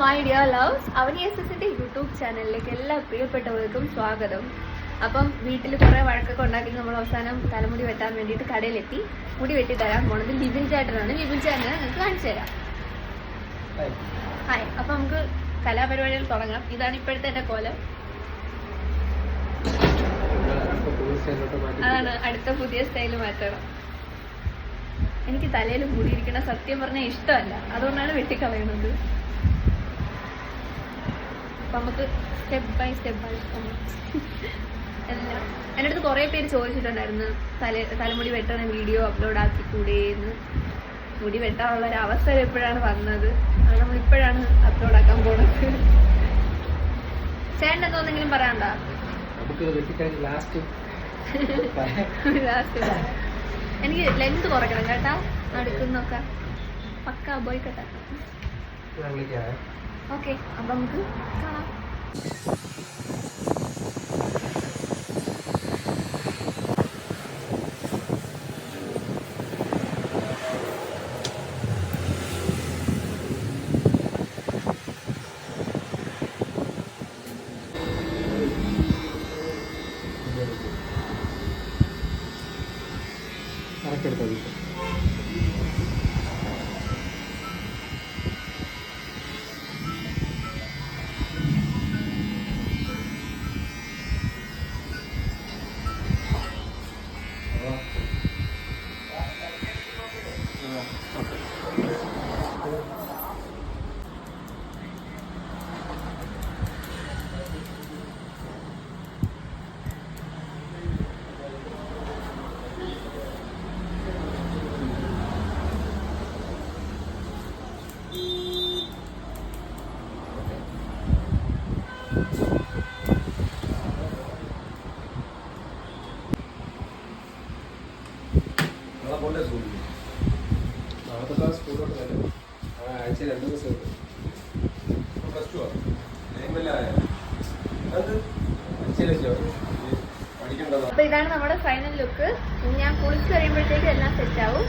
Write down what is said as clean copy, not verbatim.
My dear loves അവനിയസിന്റെ YouTube ചാനലിലേക്ക് എല്ലാ പ്രിയപ്പെട്ടവർക്കും സ്വാഗതം. അപ്പം വീട്ടിൽ കുറേ വഴക്കൊക്കെ ഉണ്ടാക്കി നമ്മൾ അവസാനം തലമുടി വെട്ടാൻ വേണ്ടിയിട്ട് കടയിലെത്തി. മുടി വെട്ടി തരാൻ പോണത് ലിബിൻ ചേട്ടനാണ്. ലിബിൻ ചേട്ടനെ നിങ്ങൾക്ക് കാണിച്ചു തരാം. ഹായ്. അപ്പം നമുക്ക് കലാപരിപാടികൾ തുടങ്ങാം. ഇതാണ് ഇപ്പോഴത്തെ എൻ്റെ കോലം. അതാണ് അടുത്ത പുതിയ സ്റ്റൈല് മാറ്റണം. എനിക്ക് തലയിൽ മുടിയിരിക്കണ സത്യം പറഞ്ഞാൽ ഇഷ്ടമല്ല, അതുകൊണ്ടാണ് വെട്ടിക്കളയുന്നത്. അപ്പം നമുക്ക് സ്റ്റെപ്പ് ബൈ സ്റ്റെപ്പ് എല്ലാം. എൻ്റെ അടുത്ത് കുറേ പേര് ചോദിച്ചിട്ടുണ്ടായിരുന്നു തലമുടി വെട്ടണ വീഡിയോ അപ്ലോഡ് ആക്കിക്കൂടേന്ന്. മുടി വെട്ടാനുള്ള ഒരു അവസരം എപ്പോഴാണ് വന്നത്, അത് നമ്മളിപ്പോഴാണ് അപ്ലോഡ് ആക്കാൻ പോണത്. ചേട്ടൻ എന്തോന്നെങ്കിലും പറയാനുണ്ടോ? ലാസ്റ്റ് എനിക്ക് ലെങ്ത് കുറയ്ക്കണം കേട്ടാ, അടുക്കുന്നൊക്കെ പക്ക ബോയ് കട്ടാ. ഓക്കെ, അപ്പൊ നമുക്ക് കാണാം. അപ്പൊ ഇതാണ് നമ്മുടെ ഫൈനൽ ലുക്ക്. ഞാൻ കുളിച്ച് കഴിയുമ്പോഴത്തേക്ക് എല്ലാം സെറ്റ് ആവും.